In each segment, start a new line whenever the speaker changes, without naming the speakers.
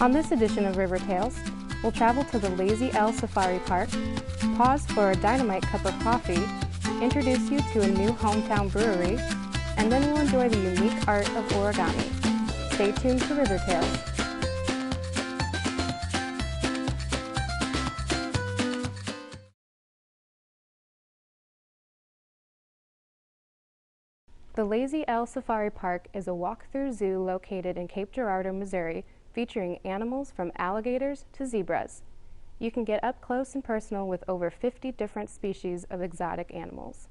On this edition of River Tales, we'll travel to the Lazy L Safari Park, pause for a Dynamite cup of coffee, introduce you to a new hometown brewery, and then we'll enjoy the unique art of origami. Stay tuned to River Tales. The Lazy L Safari Park is a walk-through zoo located in Cape Girardeau, Missouri, featuring animals from alligators to zebras. You can get up close and personal with over 50 different species of exotic animals.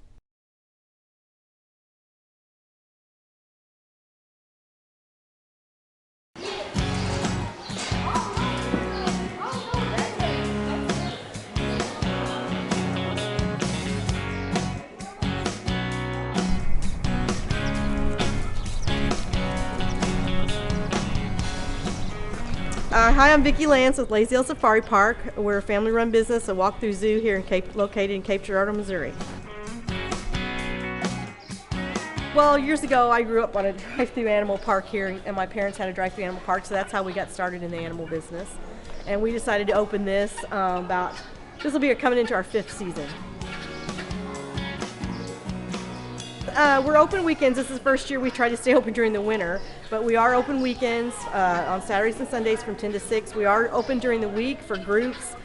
Hi, I'm Vicki Lance with Lazy L Safari Park. We're a family-run business, a walk-through zoo here located in Cape Girardeau, Missouri. Well, years ago I grew up on a drive-through animal park here, and my parents had a drive-through animal park, so that's how we got started in the animal business. And we decided to open this this will be coming into our 5th season. We're open weekends. This is the first year we try to stay open during the winter, but we are open weekends on Saturdays and Sundays from 10 to 6. We are open during the week for groups,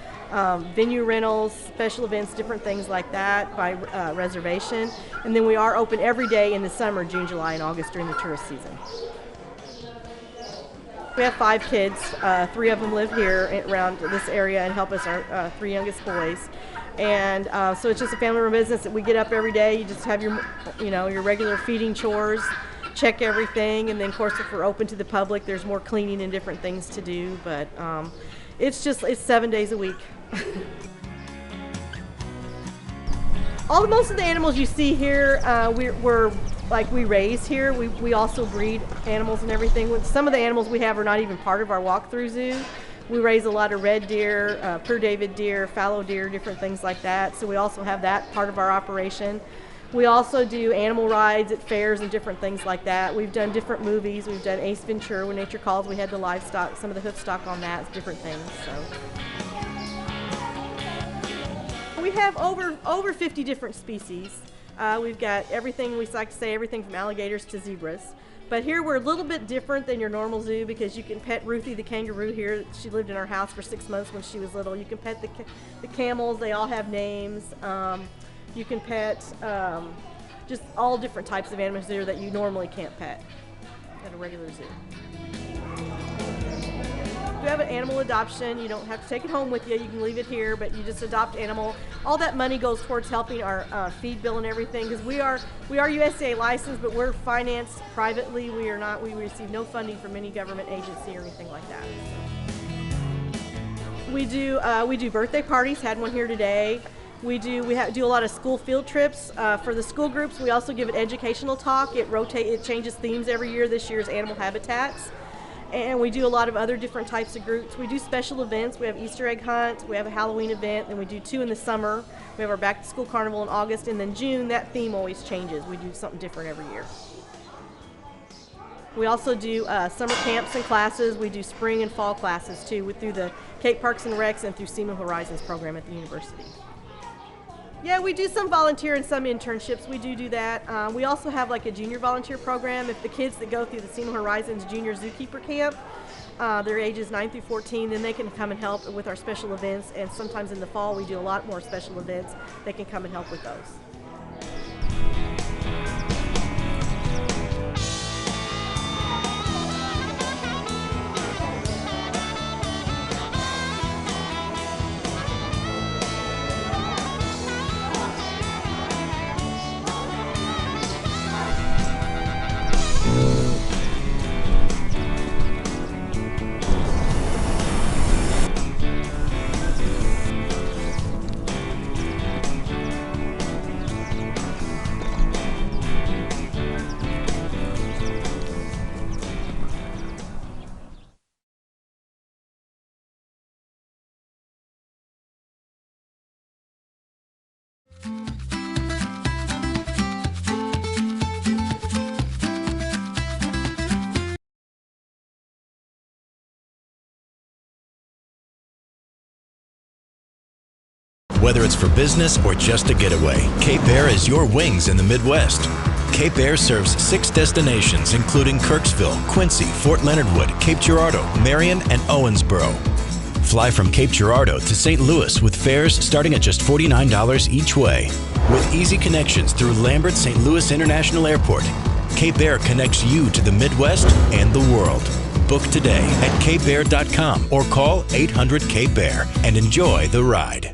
venue rentals, special events, different things like that by reservation. And then we are open every day in the summer, June, July, and August during the tourist season. We have 5 kids. 3 of them live here around this area and help us, our 3 youngest boys. And so it's just a family-run business that we get up every day. You just have your regular feeding chores, check everything, and then of course if we're open to the public, there's more cleaning and different things to do. But it's 7 days a week. Most of the animals you see here, we raise here. We also breed animals and everything. Some of the animals we have are not even part of our walk-through zoo. We raise a lot of red deer, Pure David deer, fallow deer, different things like that. So we also have that part of our operation. We also do animal rides at fairs and different things like that. We've done different movies. We've done Ace Ventura, When Nature Calls. We had the livestock, some of the hoof stock on that, different things. So we have over 50 different species. We've got everything, we like to say everything from alligators to zebras. But here we're a little bit different than your normal zoo because you can pet Ruthie the kangaroo here. She lived in our house for 6 months when she was little. You can pet the camels, they all have names. You can pet just all different types of animals here that you normally can't pet at a regular zoo. If you have an animal adoption, you don't have to take it home with you. You can leave it here, but you just adopt animal. All that money goes towards helping our feed bill and everything because we are USDA licensed, but we're financed privately. We receive no funding from any government agency or anything like that. We do birthday parties. Had one here today. We do a lot of school field trips for the school groups. We also give an educational talk. It changes themes every year. This year's animal habitats. And we do a lot of other different types of groups. We do special events. We have Easter egg hunt, we have a Halloween event, then we do 2 in the summer. We have our back to school carnival in August, and then June, that theme always changes. We do something different every year. We also do summer camps and classes. We do spring and fall classes too, through the Cape Parks and Recs and through SEMO Horizons program at the university. Yeah, we do some volunteer and some internships. We do that. We also have like a junior volunteer program. If the kids that go through the SEMO Horizons Junior Zookeeper Camp, they're ages 9 through 14, then they can come and help with our special events. And sometimes in the fall we do a lot more special events. They can come and help with those.
Whether it's for business or just a getaway, Cape Air is your wings in the Midwest. Cape Air serves 6 destinations, including Kirksville, Quincy, Fort Leonard Wood, Cape Girardeau, Marion, and Owensboro. Fly from Cape Girardeau to St. Louis with fares starting at just $49 each way. With easy connections through Lambert St. Louis International Airport, Cape Air connects you to the Midwest and the world. Book today at capeair.com or call 800-CAPE-AIR and enjoy the ride.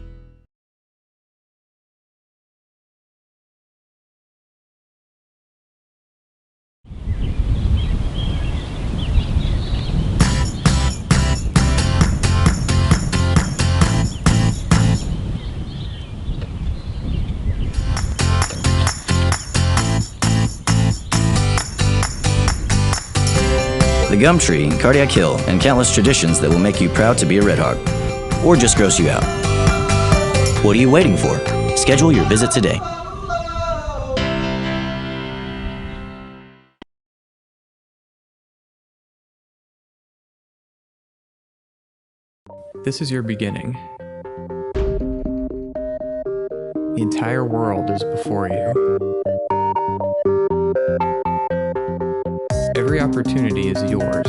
The Gum Tree, Cardiac Hill, and countless traditions that will make you proud to be a Red Hawk, or just gross you out. What are you waiting for? Schedule your visit today.
This is your beginning. The entire world is before you. Every opportunity is yours.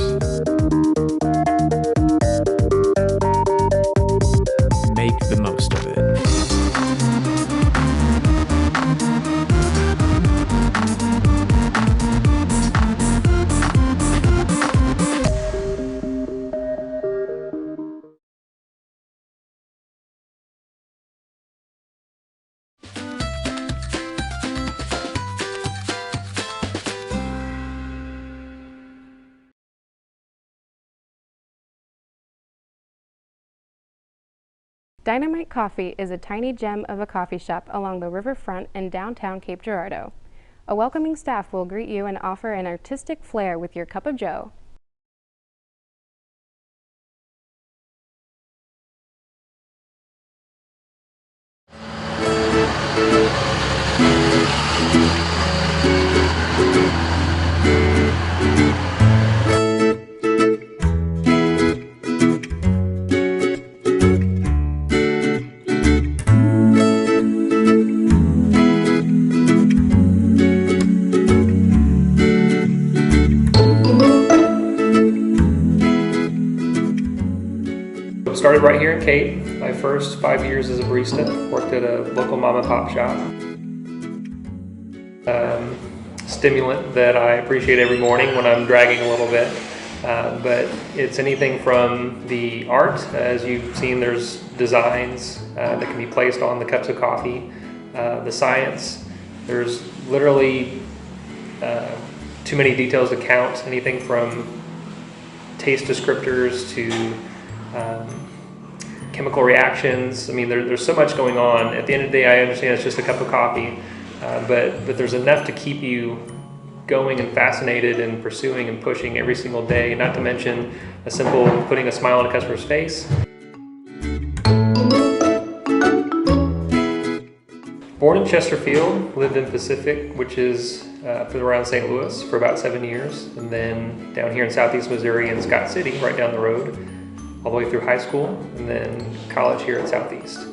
Make the most of it.
Dynamite Coffee is a tiny gem of a coffee shop along the riverfront in downtown Cape Girardeau. A welcoming staff will greet you and offer an artistic flair with your cup of joe.
Started right here in Cape. My first 5 years as a barista. Worked at a local mom and pop shop. Stimulant that I appreciate every morning when I'm dragging a little bit. But it's anything from the art. As you've seen, there's designs that can be placed on the cups of coffee. The science. There's literally too many details to count. Anything from taste descriptors to chemical reactions. I mean, there's so much going on. At the end of the day, I understand it's just a cup of coffee, but there's enough to keep you going and fascinated and pursuing and pushing every single day, not to mention a simple putting a smile on a customer's face. Born in Chesterfield, lived in Pacific, which is around St. Louis for about 7 years, and then down here in Southeast Missouri in Scott City, right down the road, all the way through high school, and then college here at Southeast.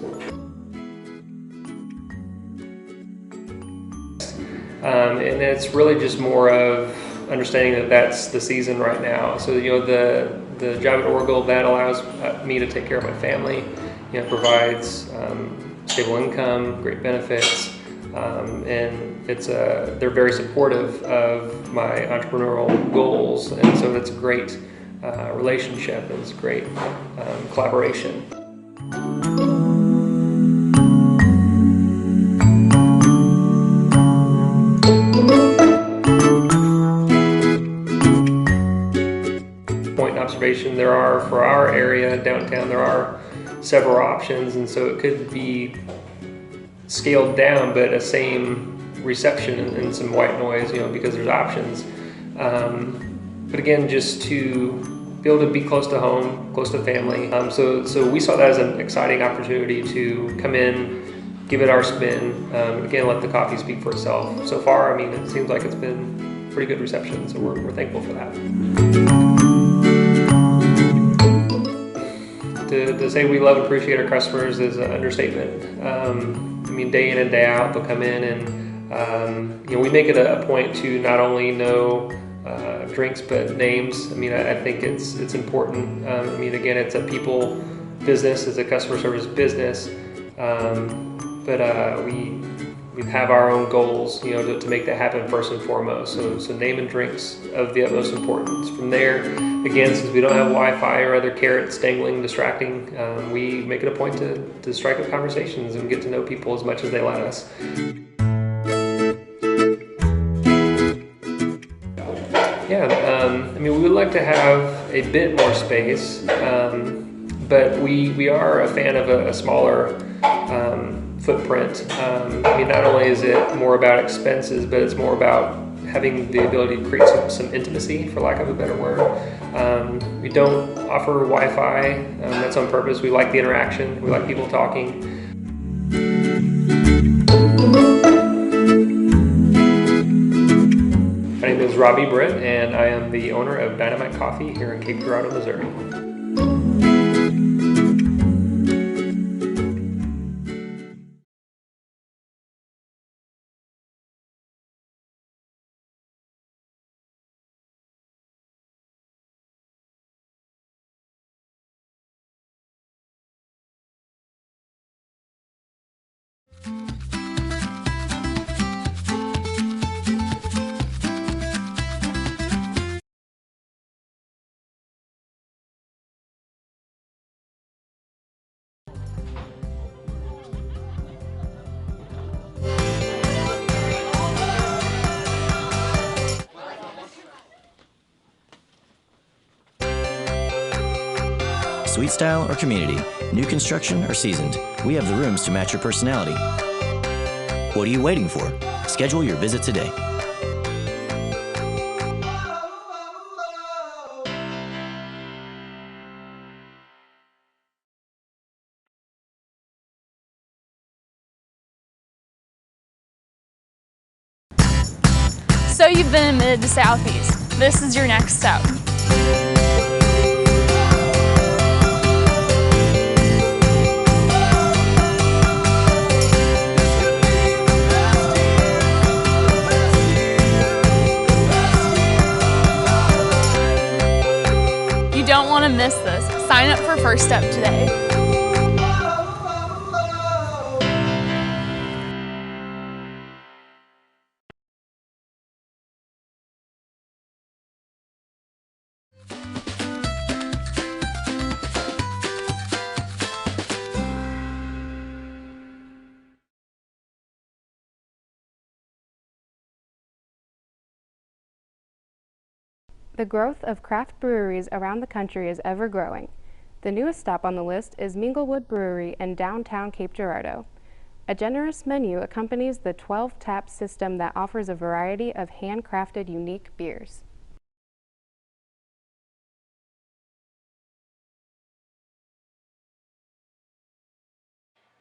And it's really just more of understanding that that's the season right now. So, you know, the job at Oracle, that allows me to take care of my family, you know, provides stable income, great benefits, and they're very supportive of my entrepreneurial goals, and so that's a great relationship, and it's great collaboration. Point and observation, there are, for our area, downtown, there are several options, and so it could be scaled down, but a same reception and some white noise, you know, because there's options. But again, just to be able to be close to home, close to family. So we saw that as an exciting opportunity to come in, give it our spin, again, let the coffee speak for itself. So far, I mean, it seems like it's been pretty good reception, so we're thankful for that. To say we love and appreciate our customers is an understatement. I mean, day in and day out, they'll come in and we make it a point to not only know drinks but names. I mean, I think it's important. I mean, again, it's a people business, it's a customer service business, but we have our own goals, to make that happen first and foremost. So name and drinks of the utmost importance. From there, again, since we don't have Wi-Fi or other carrots dangling, distracting, we make it a point to strike up conversations and get to know people as much as they let us. Yeah, I mean, we would like to have a bit more space, but we are a fan of a smaller footprint. I mean, not only is it more about expenses, but it's more about having the ability to create some intimacy, for lack of a better word. We don't offer Wi-Fi. That's on purpose. We like the interaction. We like people talking. My name is Robbie Britt, and I am the owner of Dynamite Coffee here in Cape Girardeau, Missouri.
Suite style or community, new construction or seasoned, we have the rooms to match your personality. What are you waiting for? Schedule your visit today.
So you've been admitted to Southeast. This is your next step. You don't want to miss this. Sign up for First Step today.
The growth of craft breweries around the country is ever growing. The newest stop on the list is Minglewood Brewery in downtown Cape Girardeau. A generous menu accompanies the 12-tap system that offers a variety of handcrafted unique beers.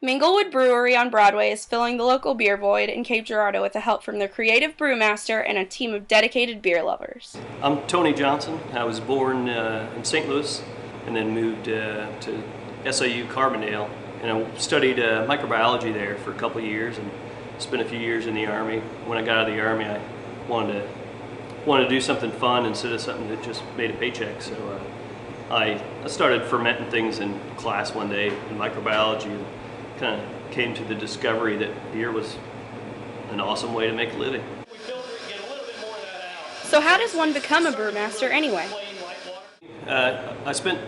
Minglewood Brewery on Broadway is filling the local beer void in Cape Girardeau with the help from their creative brewmaster and a team of dedicated beer lovers.
I'm Tony Johnson. I was born in St. Louis and then moved to SAU Carbondale, and I studied microbiology there for a couple of years and spent a few years in the Army. When I got out of the Army, I wanted to do something fun instead of something that just made a paycheck. So I started fermenting things in class one day in microbiology, and kind of came to the discovery that beer was an awesome way to make a living.
So how does one become a brewmaster anyway?
I spent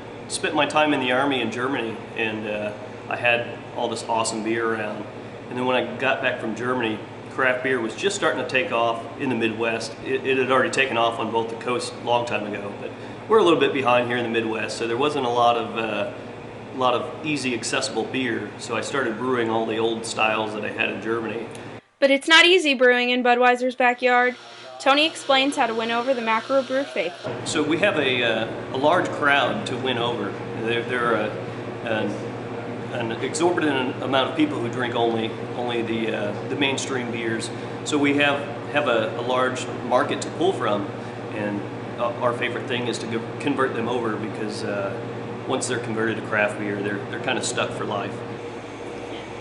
my time in the Army in Germany, and I had all this awesome beer around. And then when I got back from Germany, craft beer was just starting to take off in the Midwest. It had already taken off on both the coasts a long time ago, but we're a little bit behind here in the Midwest, so there wasn't a lot of easy, accessible beer. So I started brewing all the old styles that I had in Germany.
But it's not easy brewing in Budweiser's backyard. Tony explains how to win over the macro brew faithful.
So we have a large crowd to win over. There are an exorbitant amount of people who drink only the mainstream beers. So we have a large market to pull from, and our favorite thing is to convert them over, because once they're converted to craft beer, they're kind of stuck for life.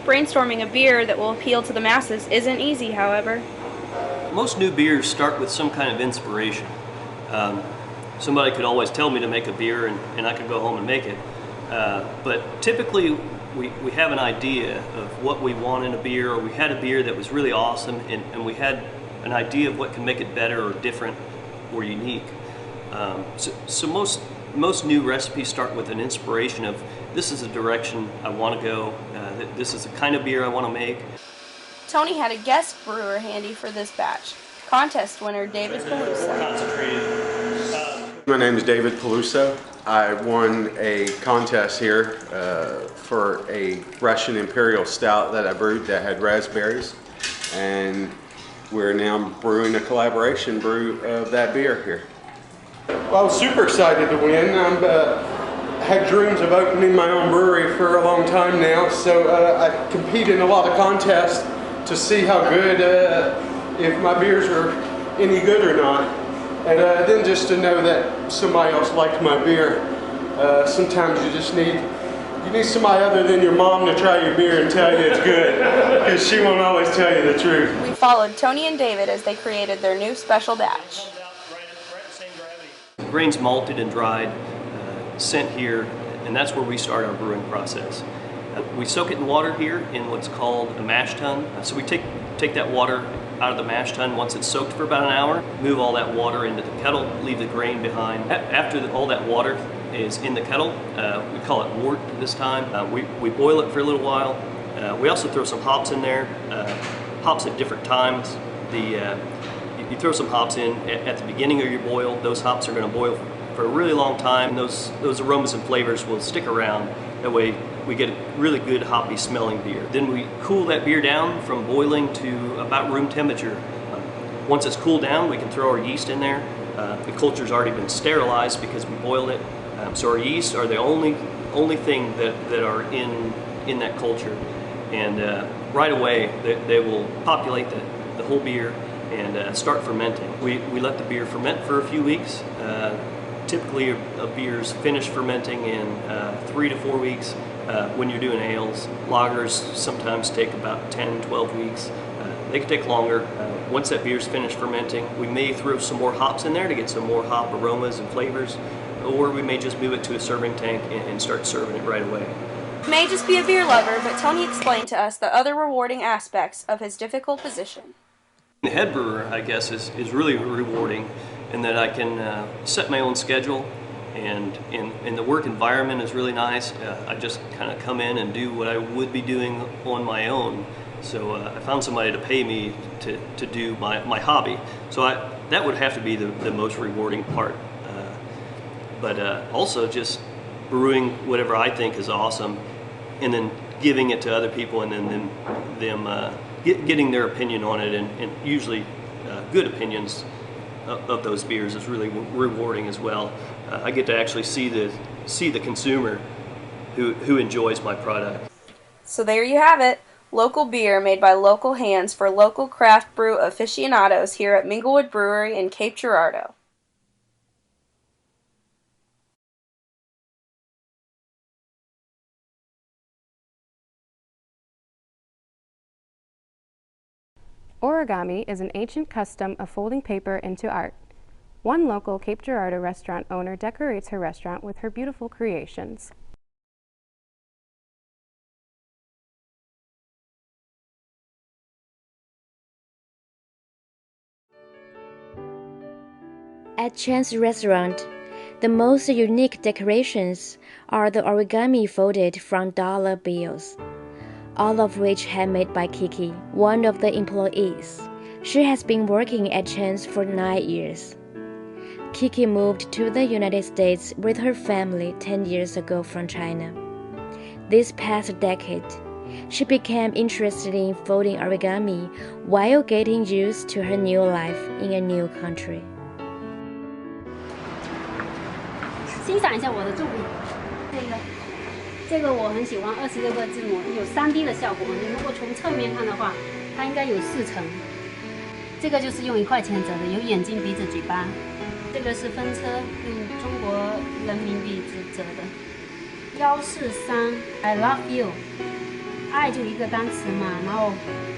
Brainstorming a beer that will appeal to the masses isn't easy, however.
Most new beers start with some kind of inspiration. Somebody could always tell me to make a beer and I could go home and make it. But typically we have an idea of what we want in a beer, or we had a beer that was really awesome and we had an idea of what can make it better or different or unique. So most new recipes start with an inspiration of, this is the direction I want to go, this is the kind of beer I want to make.
Tony had a guest brewer handy for this batch, contest winner David Peluso.
My name is David Peluso. I won a contest here for a Russian Imperial Stout that I brewed that had raspberries, and we're now brewing a collaboration brew of that beer here. Well, I was super excited to win. I had dreams of opening my own brewery for a long time now, so I compete in a lot of contests to see how good, if my beers are any good or not. And then just to know that somebody else liked my beer. Sometimes you just need somebody other than your mom to try your beer and tell you it's good, because she won't always tell you the truth.
We followed Tony and David as they created their new special batch.
Grains malted and dried, sent here, and that's where we start our brewing process. We soak it in water here in what's called a mash tun. So we take that water out of the mash tun once it's soaked for about an hour, move all that water into the kettle, leave the grain behind. After all that water is in the kettle, we call it wort this time. We boil it for a little while. We also throw some hops in there, hops at different times. You throw some hops in at the beginning of your boil. Those hops are going to boil for a really long time. Those aromas and flavors will stick around. That way we get a really good hoppy smelling beer. Then we cool that beer down from boiling to about room temperature. Once it's cooled down, we can throw our yeast in there. The culture's already been sterilized because we boiled it. So our yeast are the only thing that are in that culture. And right away they will populate the whole beer and start fermenting. We let the beer ferment for a few weeks. Typically a beer's finished fermenting in 3 to 4 weeks. When you're doing ales, lagers sometimes take about 10, 12 weeks. They can take longer. Once that beer's finished fermenting, we may throw some more hops in there to get some more hop aromas and flavors, or we may just move it to a serving tank and start serving it right away.
He may just be a beer lover, but Tony explained to us the other rewarding aspects of his difficult position.
The head brewer, I guess, is really rewarding in that I can set my own schedule, and the work environment is really nice. I just kind of come in and do what I would be doing on my own. So I found somebody to pay me to do my hobby. So that would have to be the most rewarding part. But also just brewing whatever I think is awesome, and then giving it to other people, and then them getting their opinion on it, and usually good opinions of those beers is really rewarding as well. I get to actually see the consumer who enjoys my product.
So there you have it. Local beer made by local hands for local craft brew aficionados here at Minglewood Brewery in Cape Girardeau.
Origami is an ancient custom of folding paper into art. One local Cape Girardeau restaurant owner decorates her restaurant with her beautiful creations.
At Chan's restaurant, the most unique decorations are the origami folded from dollar bills, all of which handmade by Kiki, one of the employees. She has been working at Chan's for 9 years. Kiki moved to the United States with her family 10 years ago from China. This past decade, she became interested in folding origami while getting used to her new life in a new country.
欣赏一下我的作品，这个我很喜欢，26个字母有3D 的效果。你如果从侧面看的话，它应该有4层。这个就是用1块钱折的，有眼睛、鼻子、嘴巴。这个是分车，用中国人民币折的。143 I love you， 爱就一个单词嘛，然后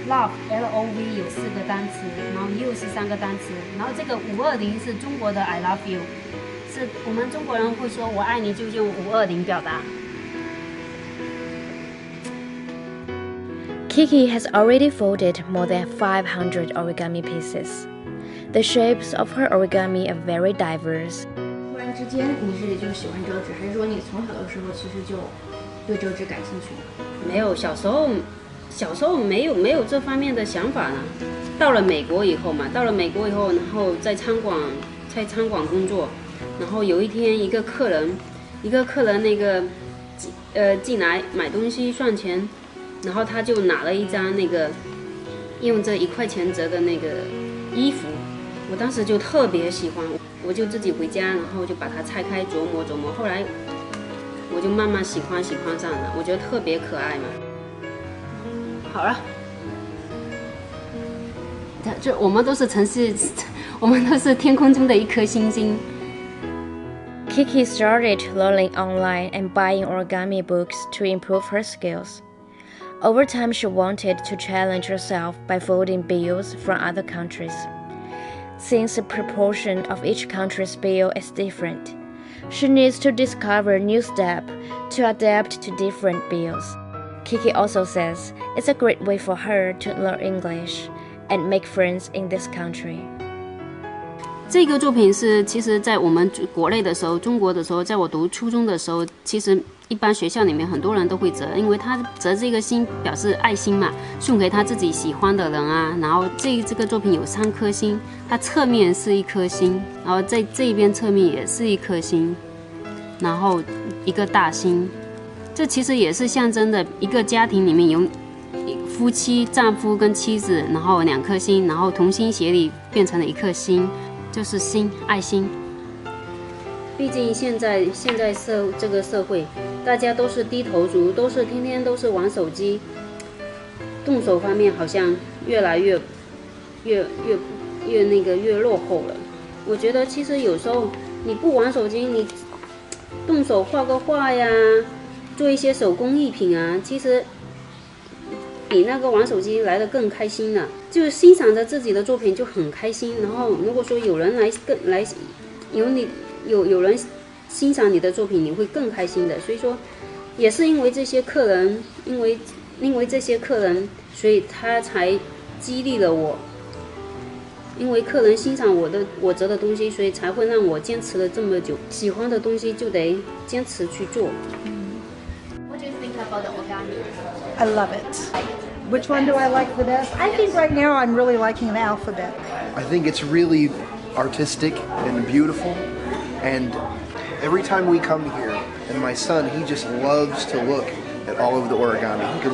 love L-O-V 有4个单词，然后 you 是3个单词，然后这个520是中国的 I love you， 是我们中国人会说我爱你就用520表达。
Kiki has already folded more than 500 origami pieces. The shapes of her origami are very diverse.
突然之间，你是就喜欢折纸，还是说你从小的时候其实就对折纸感兴趣？
没有，小时候没有这方面的想法呢。到了美国以后嘛，然后在餐馆工作，然后有一天一个客人那个进来买东西算钱。然后他就拿了一张那个用这1块钱折的那个衣服，我当时就特别喜欢，我就自己回家，然后就把它拆开琢磨，后来我就慢慢喜欢上了，我觉得特别可爱嘛。好了，这我们都是天空中的一颗星星。
Kiki started learning online and buying origami books to improve her skills. Over time, she wanted to challenge herself by folding bills from other countries. Since the proportion of each country's bill is different, she needs to discover new steps to adapt to different bills. Kiki also says it's a great way for her to learn English and make friends in this country.
这个作品是，其实在我们国内的时候，中国的时候，在我读初中的时候，其实一般学校里面很多人都会折，因为他折这个心表示爱心嘛，送给他自己喜欢的人啊。然后这个作品有3颗星，它侧面是1颗星，然后在这边侧面也是1颗星，然后一个大星。这其实也是象征的一个家庭里面有夫妻、丈夫跟妻子，然后2颗星，然后同心协力变成了1颗星。就是心，爱心。毕竟现在这个社会，大家都是低头族，天天都是玩手机，动手方面好像越来越落后了。我觉得其实有时候你不玩手机，你动手画个画呀，做一些手工艺品啊，其实比那个玩手机来得更开心了，就是欣赏着自己的作品就很开心。然后如果说有人有人欣赏你的作品，你会更开心的。所以说，也是因为这些客人，因为这些客人，所以他才激励了我。因为客人欣赏我折的东西，所以才会让我坚持了这么久。喜欢的东西就得坚持去做。
What do you think about the origami?
I love it. Which one do I like the best? I think right now I'm really liking the alphabet.
I think it's really artistic and beautiful, and every time we come here, and my son, he just loves to look at all of the origami. He can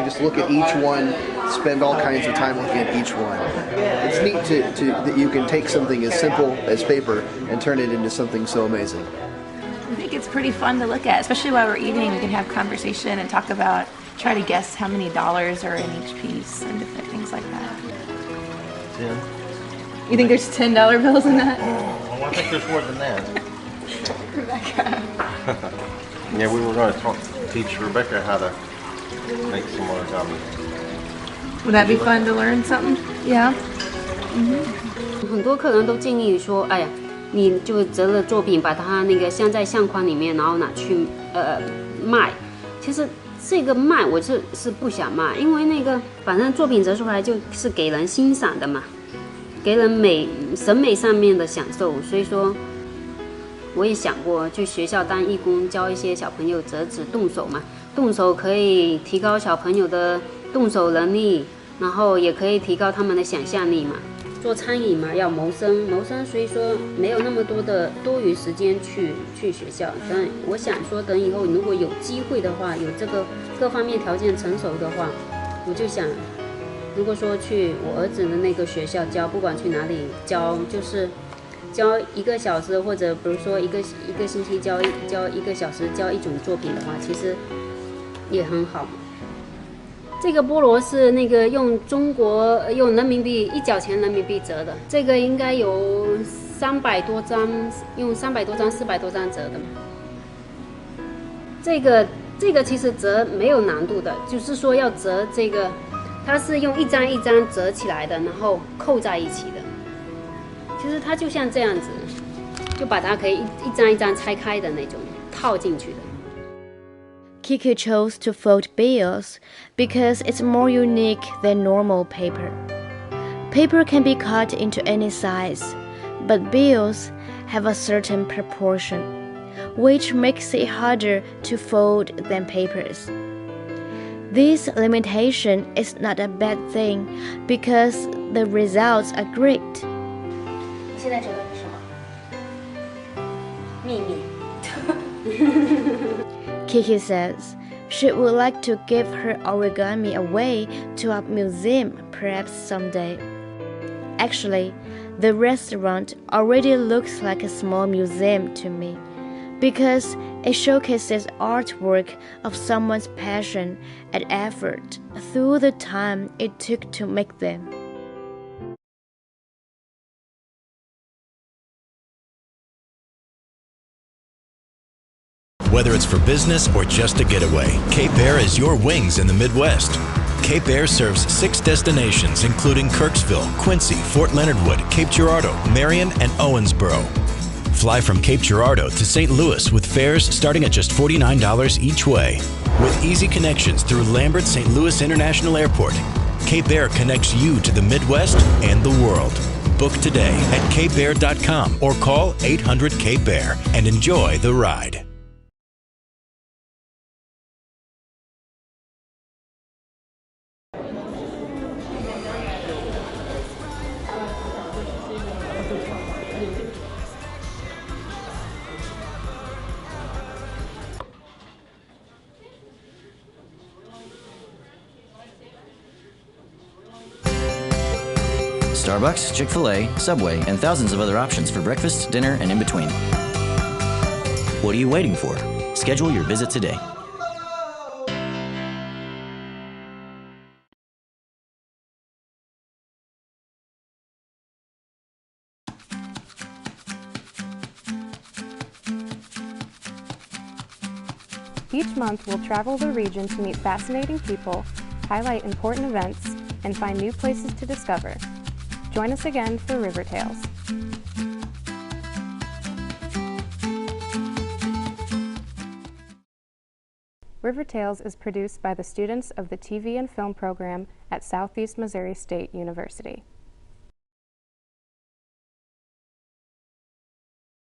just look at each one, spend all kinds of time looking at each one. It's neat that you can take something as simple as paper and turn it into something so amazing.
I think it's pretty fun to look at, especially while we're eating. We can have conversation and try to guess how many dollars are in each piece and different things like that.
10.
You think there's $10 bills in that?
Oh, I think there's more than that.
Rebecca.
Yeah, we were going to teach Rebecca how to make some origami.
Would that be fun to learn something? Yeah.
很多客人都建议说，哎呀，你就折了作品，把它那个镶在相框里面，然后拿去卖。其实这个卖我是不想卖，因为那个反正作品折出来就是给人欣赏的嘛，给人审美上面的享受。所以说，我也想过去学校当义工，教一些小朋友折纸动手嘛，动手可以提高小朋友的动手能力，然后也可以提高他们的想象力嘛。做餐饮嘛，要谋生，所以说没有那么多的多余时间去学校。但我想说，等以后如果有机会的话，有这个各方面条件成熟的话，我就想，如果说去我儿子的那个学校教，不管去哪里教，就是教1个小时，或者比如说一个星期教1个小时教一种作品的话，其实也很好。这个菠萝是那个用人民币1角钱人民币折的，这个应该有300多张，用300多张、400多张折的嘛。这个其实折没有难度的，就是说要折这个，它是用一张一张折起来的，然后扣在一起的。其实它就像这样子，就把它可以一张一张拆开的那种，套进去的。
Kiki chose to fold bills because it's more unique than normal paper. Paper can be cut into any size, but bills have a certain proportion, which makes it harder to fold than papers. This limitation is not a bad thing because the results are great.
你现在折的是什么？秘密。
Kiki says she would like to give her origami away to a museum perhaps someday. Actually, the restaurant already looks like a small museum to me because it showcases artwork of someone's passion and effort through the time it took to make them.
Whether it's for business or just a getaway, Cape Air is your wings in the Midwest. Cape Air serves 6 destinations, including Kirksville, Quincy, Fort Leonard Wood, Cape Girardeau, Marion, and Owensboro. Fly from Cape Girardeau to St. Louis with fares starting at just $49 each way. With easy connections through Lambert St. Louis International Airport, Cape Air connects you to the Midwest and the world. Book today at capeair.com or call 800-CAPE-AIR and enjoy the ride.
Starbucks, Chick-fil-A, Subway, and thousands of other options for breakfast, dinner, and in between. What are you waiting for? Schedule your visit today.
Each month, we'll travel the region to meet fascinating people, highlight important events, and find new places to discover. Join us again for River Tales. River Tales is produced by the students of the TV and Film program at Southeast Missouri State University.